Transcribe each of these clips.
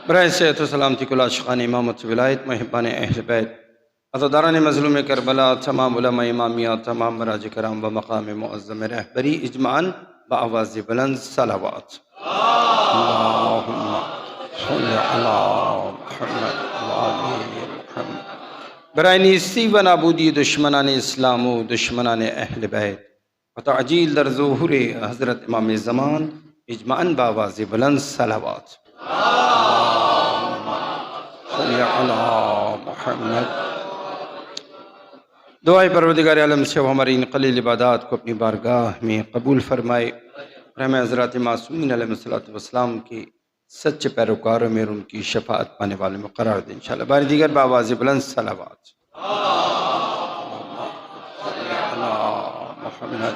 برائے صحت و سلامتی کل عاشقان امامت ولایت محبان اہل بیت عزاداران مظلوم کربلا تمام علماء امامیہ تمام مراج کرام و مقام معظم رہبری اجمعاً بآواز بلند صلوات اللہم صلی علی محمد وآل محمد برائے نیستی و نابودی دشمنان اسلام و دشمنان اہل بیت و تعجیل در ظہور حضرت امام زمان اجمعاً بآواز بلند صلوات صلی علی محمد۔ دعائے پروردگار عالم سے وہ ہماری ان قلیل عبادات کو اپنی بارگاہ میں قبول فرمائے، رحم حضرات معصومین علیہ السلام کی سچے پیروکاروں میں ان کی شفاعت پانے والوں میں قرار دے انشاءاللہ۔ بار دیگر بآواز بلند صلوات صلی علی محمد۔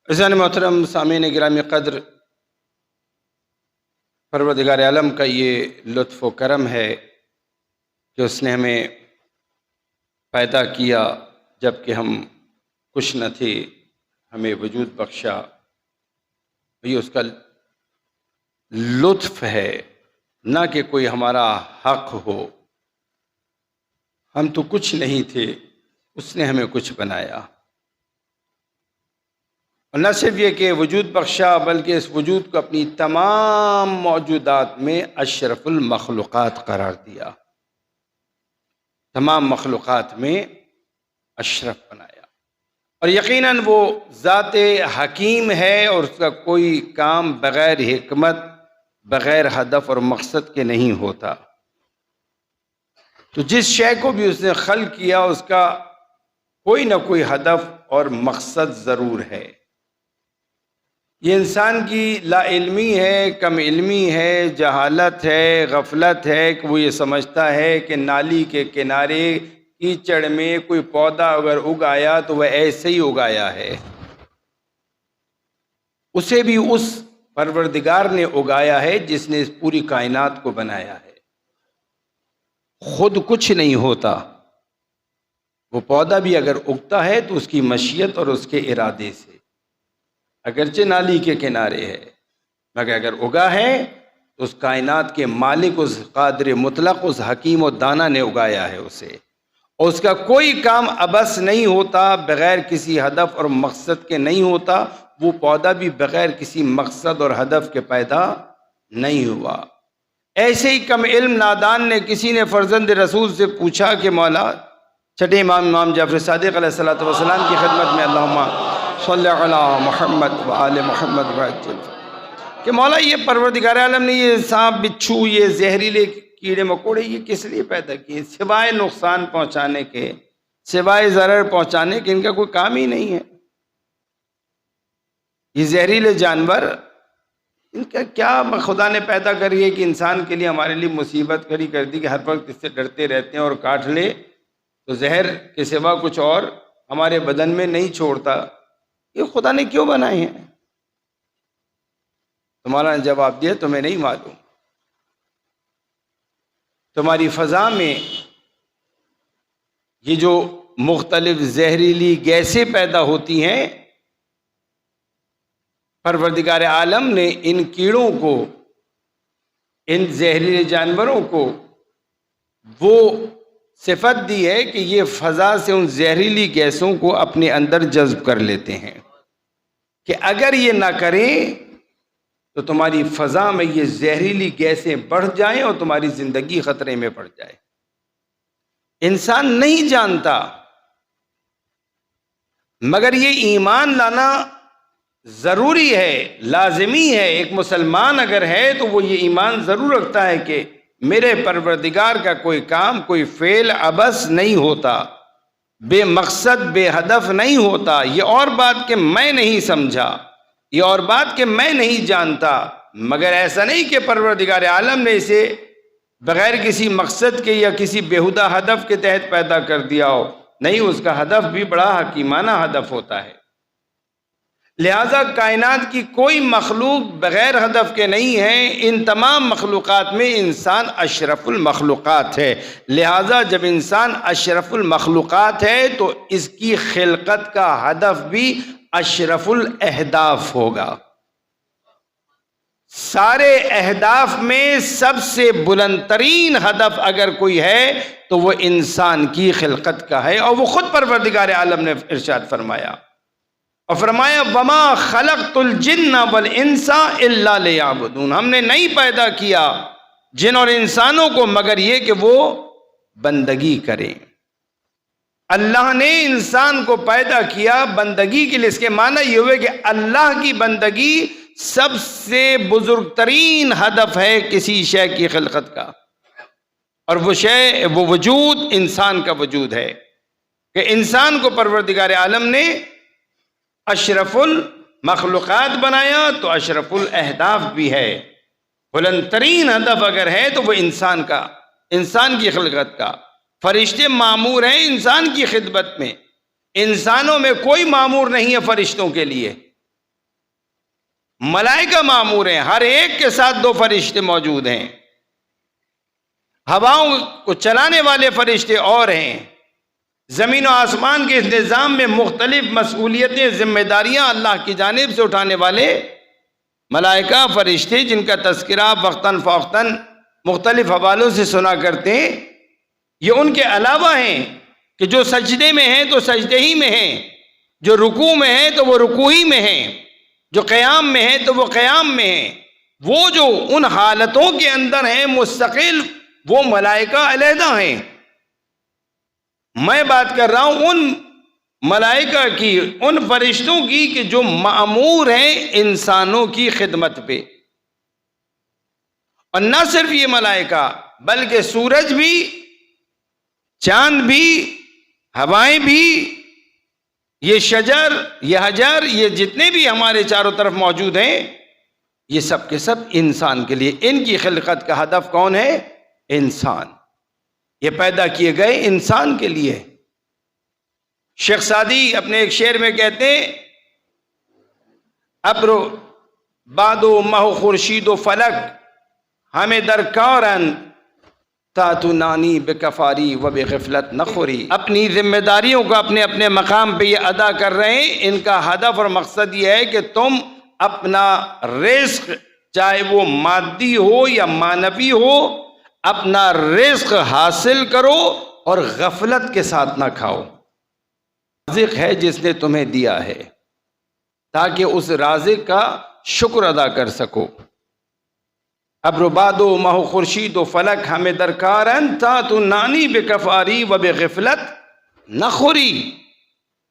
عزیزان محترم سامعین گرامی قدر، پروردگار عالم کا یہ لطف و کرم ہے کہ اس نے ہمیں پیدا کیا جب کہ ہم کچھ نہ تھے، ہمیں وجود بخشا۔ یہ اس کا لطف ہے، نہ کہ کوئی ہمارا حق ہو۔ ہم تو کچھ نہیں تھے، اس نے ہمیں کچھ بنایا، اور نہ صرف یہ کہ وجود بخشا بلکہ اس وجود کو اپنی تمام موجودات میں اشرف المخلوقات قرار دیا، تمام مخلوقات میں اشرف بنایا۔ اور یقیناً وہ ذات حکیم ہے اور اس کا کوئی کام بغیر حکمت، بغیر ہدف اور مقصد کے نہیں ہوتا۔ تو جس شے کو بھی اس نے خلق کیا اس کا کوئی نہ کوئی ہدف اور مقصد ضرور ہے۔ یہ انسان کی لا علمی ہے، کم علمی ہے، جہالت ہے، غفلت ہے کہ وہ یہ سمجھتا ہے کہ نالی کے کنارے کیچڑ میں کوئی پودا اگر اگایا تو وہ ایسے ہی اگایا ہے۔ اسے بھی اس پروردگار نے اگایا ہے جس نے اس پوری کائنات کو بنایا ہے۔ خود کچھ نہیں ہوتا، وہ پودا بھی اگر اگتا ہے تو اس کی مشیت اور اس کے ارادے سے، اگرچہ نالی کے کنارے ہے، مگر اگر اگا ہے تو اس کائنات کے مالک، اس قادر مطلق، اس حکیم و دانا نے اگایا ہے اسے، اور اس کا کوئی کام عبث نہیں ہوتا، بغیر کسی ہدف اور مقصد کے نہیں ہوتا۔ وہ پودا بھی بغیر کسی مقصد اور ہدف کے پیدا نہیں ہوا۔ ایسے ہی کم علم نادان نے کسی نے فرزند رسول سے پوچھا کہ مولا، چھٹے امام جعفر صادق علیہ السلام کی خدمت میں اللہم صلی علی محمد وآل محمد وعجل، کہ مولا یہ پروردگار عالم نے یہ سانپ بچھو، یہ زہریلے کیڑے مکوڑے یہ کس لیے پیدا کیے؟ سوائے نقصان پہنچانے کے، سوائے ضرر پہنچانے کے، ان کا کوئی کام ہی نہیں ہے۔ یہ زہریلے جانور، ان کا کیا خدا نے پیدا کری ہے کہ انسان کے لیے ہمارے لیے مصیبت کھڑی کر دی کہ ہر وقت اس سے ڈرتے رہتے ہیں، اور کاٹ لے تو زہر کے سوا کچھ اور ہمارے بدن میں نہیں چھوڑتا۔ یہ خدا نے کیوں بنائے ہیں؟ تمہارا جواب دیا تمہیں نہیں معلوم۔ تمہاری فضا میں یہ جو مختلف زہریلی گیسیں پیدا ہوتی ہیں، پروردگار عالم نے ان کیڑوں کو، ان زہریلے جانوروں کو وہ صفت دی ہے کہ یہ فضا سے ان زہریلی گیسوں کو اپنے اندر جذب کر لیتے ہیں، کہ اگر یہ نہ کریں تو تمہاری فضا میں یہ زہریلی گیسیں بڑھ جائیں اور تمہاری زندگی خطرے میں پڑ جائے۔ انسان نہیں جانتا، مگر یہ ایمان لانا ضروری ہے، لازمی ہے۔ ایک مسلمان اگر ہے تو وہ یہ ایمان ضرور رکھتا ہے کہ میرے پروردگار کا کوئی کام، کوئی فعل عبث نہیں ہوتا، بے مقصد، بے ہدف نہیں ہوتا۔ یہ اور بات کہ میں نہیں سمجھا، یہ اور بات کہ میں نہیں جانتا، مگر ایسا نہیں کہ پروردگار عالم نے اسے بغیر کسی مقصد کے یا کسی بیہودہ ہدف کے تحت پیدا کر دیا ہو۔ نہیں، اس کا ہدف بھی بڑا حکیمانہ ہدف ہوتا ہے۔ لہذا کائنات کی کوئی مخلوق بغیر ہدف کے نہیں ہے، ان تمام مخلوقات میں انسان اشرف المخلوقات ہے۔ لہذا جب انسان اشرف المخلوقات ہے تو اس کی خلقت کا ہدف بھی اشرف الاہداف ہوگا۔ سارے اہداف میں سب سے بلند ترین ہدف اگر کوئی ہے تو وہ انسان کی خلقت کا ہے، اور وہ خود پروردگار عالم نے ارشاد فرمایا، اور فرمایا وَمَا خَلَقْتُ الْجِنَّ وَالْإِنسَ إِلَّا لِيَعْبُدُونَ، ہم نے نہیں پیدا کیا جن اور انسانوں کو مگر یہ کہ وہ بندگی کریں۔ اللہ نے انسان کو پیدا کیا بندگی کے لیے، اس کے معنی یہ ہوئے کہ اللہ کی بندگی سب سے بزرگ ترین ہدف ہے کسی شے کی خلقت کا، اور وہ شے، وہ وجود انسان کا وجود ہے کہ انسان کو پروردگار عالم نے اشرف المخلوقات بنایا تو اشرف الاہداف بھی ہے۔ بلند ترین ہدف اگر ہے تو وہ انسان کا، انسان کی خلقت کا۔ فرشتے معمور ہیں انسان کی خدمت میں، انسانوں میں کوئی معمور نہیں ہے فرشتوں کے لیے۔ ملائکہ معمور ہیں، ہر ایک کے ساتھ 2 فرشتے موجود ہیں۔ ہواؤں کو چلانے والے فرشتے اور ہیں۔ زمین و آسمان کے اس نظام میں مختلف مسئولیتیں، ذمہ داریاں اللہ کی جانب سے اٹھانے والے ملائکہ فرشتے، جن کا تذکرہ وقتاً فوقتاً مختلف حوالوں سے سنا کرتے ہیں، یہ ان کے علاوہ ہیں کہ جو سجدے میں ہیں تو سجدے ہی میں ہیں، جو رکوع میں ہیں تو وہ رکوع ہی میں ہیں، جو قیام میں ہیں تو وہ قیام میں ہیں۔ وہ جو ان حالتوں کے اندر ہیں مستقل، وہ ملائکہ علیحدہ ہیں۔ میں بات کر رہا ہوں ان ملائکہ کی، ان فرشتوں کی کہ جو مأمور ہیں انسانوں کی خدمت پہ۔ اور نہ صرف یہ ملائکہ بلکہ سورج بھی، چاند بھی، ہوائیں بھی، یہ شجر، یہ حجر، یہ جتنے بھی ہمارے چاروں طرف موجود ہیں، یہ سب کے سب انسان کے لیے۔ ان کی خلقت کا ہدف کون ہے؟ انسان۔ یہ پیدا کیے گئے انسان کے لیے۔ شیخ سعدی اپنے ایک شعر میں کہتے ہیں، ابر باد و مہ خورشید و فلک ہمیں درکارن تاتو نانی بکفاری و بغفلت نخوری۔ اپنی ذمہ داریوں کو اپنے اپنے مقام پہ یہ ادا کر رہے ہیں۔ ان کا ہدف اور مقصد یہ ہے کہ تم اپنا رزق، چاہے وہ مادی ہو یا معنوی ہو، اپنا رزق حاصل کرو اور غفلت کے ساتھ نہ کھاؤ۔ رازق ہے جس نے تمہیں دیا ہے، تاکہ اس رازق کا شکر ادا کر سکو۔ ابر باد و مہ خورشید و فلک ہمیں درکارن تا تو نانی بکفاری و بغفلت نخوری،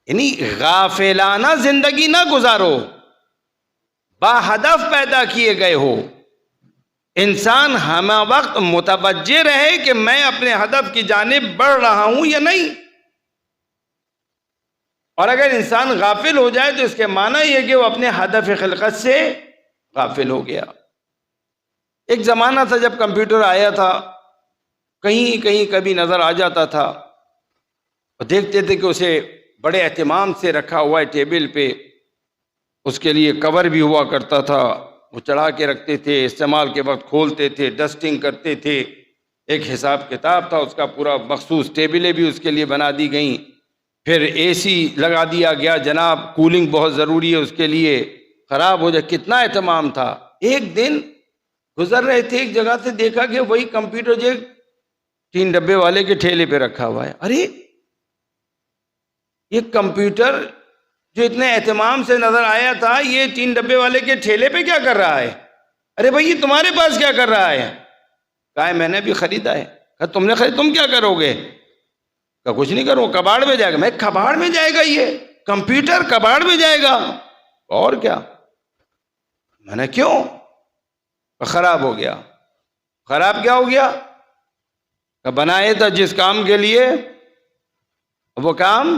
یعنی غافلانہ زندگی نہ گزارو، با ہدف پیدا کیے گئے ہو۔ انسان ہمہ وقت متوجہ رہے کہ میں اپنے ہدف کی جانب بڑھ رہا ہوں یا نہیں۔ اور اگر انسان غافل ہو جائے تو اس کے معنی یہ کہ وہ اپنے ہدف خلقت سے غافل ہو گیا۔ ایک زمانہ تھا جب کمپیوٹر آیا تھا، کہیں کہیں کبھی نظر آ جاتا تھا، اور دیکھتے تھے کہ اسے بڑے اہتمام سے رکھا ہوا ہے ٹیبل پہ، اس کے لیے کور بھی ہوا کرتا تھا، وہ چڑھا کے رکھتے تھے، استعمال کے وقت کھولتے تھے، ڈسٹنگ کرتے تھے، ایک حساب کتاب تھا اس کا پورا مخصوص، ٹیبلیں بھی اس کے لیے بنا دی گئیں، پھر اے سی لگا دیا گیا، جناب کولنگ بہت ضروری ہے اس کے لیے، خراب ہو جائے، کتنا اہتمام تھا۔ ایک دن گزر رہے تھے ایک جگہ سے، دیکھا کہ وہی کمپیوٹر جو 3 ڈبے والے کے ٹھیلے پہ رکھا ہوا ہے۔ ارے یہ کمپیوٹر جو اتنے اہتمام سے نظر آیا تھا، یہ 3 ڈبے والے کے ٹھیلے پہ کیا کر رہا ہے؟ ارے بھائی یہ تمہارے پاس کیا کر رہا ہے؟ کہا میں نے بھی خریدا ہے۔ کہا تم نے خرید، تم کیا کرو گے؟ کہا کچھ نہیں کروں، کباڑ میں جائے گا۔ میں کباڑ میں جائے گا؟ یہ کمپیوٹر کباڑ میں جائے گا؟ اور کیا؟ میں نے کیوں؟ خراب ہو گیا۔ خراب کیا ہو گیا؟ بنائے تھا جس کام کے لیے وہ کام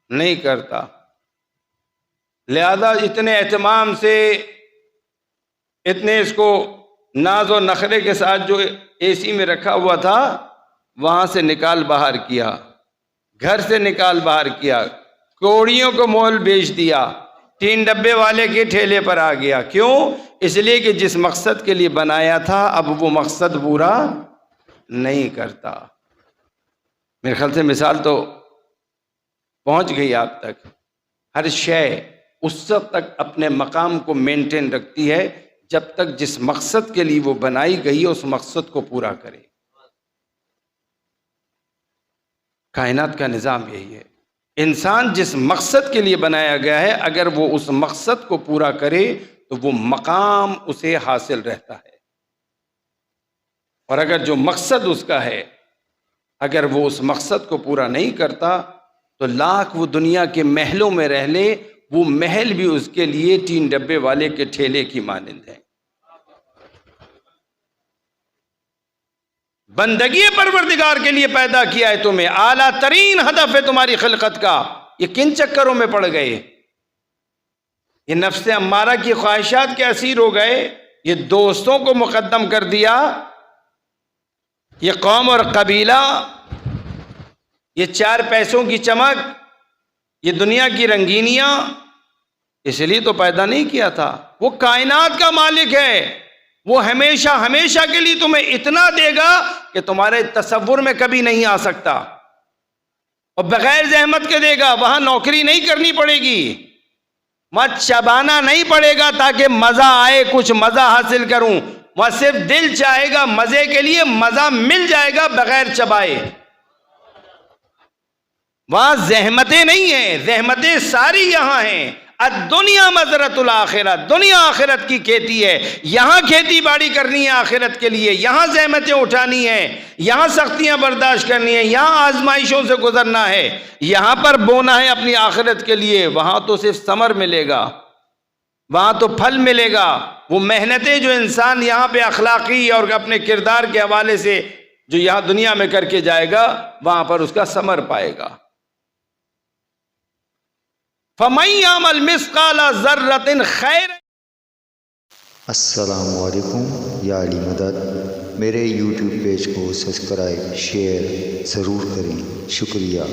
نہیں کرتا، لہذا اتنے اہتمام سے، اتنے اس کو ناز و نخرے کے ساتھ جو اے سی میں رکھا ہوا تھا، وہاں سے نکال باہر کیا، گھر سے نکال باہر کیا، کوڑیوں کو مول بیچ دیا، تین ڈبے والے کے ٹھیلے پر آ گیا. کیوں؟ اس لیے کہ جس مقصد کے لیے بنایا تھا اب وہ مقصد پورا نہیں کرتا. میرے خیال سے مثال تو پہنچ گئی آپ تک. ہر شے اس وقت تک اپنے مقام کو مینٹین رکھتی ہے جب تک جس مقصد کے لیے وہ بنائی گئی اس مقصد کو پورا کرے. کائنات کا نظام یہی ہے. انسان جس مقصد کے لیے بنایا گیا ہے اگر وہ اس مقصد کو پورا کرے تو وہ مقام اسے حاصل رہتا ہے. اور اگر جو مقصد اس کا ہے اگر وہ اس مقصد کو پورا نہیں کرتا تو لاکھ وہ دنیا کے محلوں میں رہ لے وہ محل بھی اس کے لیے تین ڈبے والے کے ٹھیلے کی مانند ہیں. بندگی پروردگار کے لیے پیدا کیا ہے تمہیں. اعلیٰ ترین ہدف ہے تمہاری خلقت کا. یہ کن چکروں میں پڑ گئے؟ یہ نفس امارہ کی خواہشات کے اسیر ہو گئے. یہ دوستوں کو مقدم کر دیا. یہ قوم اور قبیلہ، یہ چار پیسوں کی چمک، یہ دنیا کی رنگینیاں، اس لیے تو پیدا نہیں کیا تھا. وہ کائنات کا مالک ہے. وہ ہمیشہ ہمیشہ کے لیے تمہیں اتنا دے گا کہ تمہارے تصور میں کبھی نہیں آ سکتا. اور بغیر زحمت کے دے گا. وہاں نوکری نہیں کرنی پڑے گی، وہاں چبانا نہیں پڑے گا تاکہ مزہ آئے، کچھ مزہ حاصل کروں. وہاں صرف دل چاہے گا مزے کے لیے، مزہ مل جائے گا بغیر چبائے. وہاں زحمتیں نہیں ہیں، زحمتیں ساری یہاں ہیں. الدنیا مزرعۃ الآخرہ، دنیا آخرت کی کھیتی ہے. یہاں کھیتی باڑی کرنی ہے آخرت کے لیے، یہاں زحمتیں اٹھانی ہیں، یہاں سختیاں برداشت کرنی ہیں، یہاں آزمائشوں سے گزرنا ہے، یہاں پر بونا ہے اپنی آخرت کے لیے. وہاں تو صرف ثمر ملے گا، وہاں تو پھل ملے گا. وہ محنتیں جو انسان یہاں پہ اخلاقی اور اپنے کردار کے حوالے سے جو یہاں دنیا میں کر کے جائے گا وہاں پر اس کا ثمر پائے گا. فَمَن يَعْمَلْ مِثْقَالَ ذَرَّةٍ خَيْرًا. السلام علیکم یا علی مدد. میرے یوٹیوب پیج کو سبسکرائب شیئر ضرور کریں. شکریہ.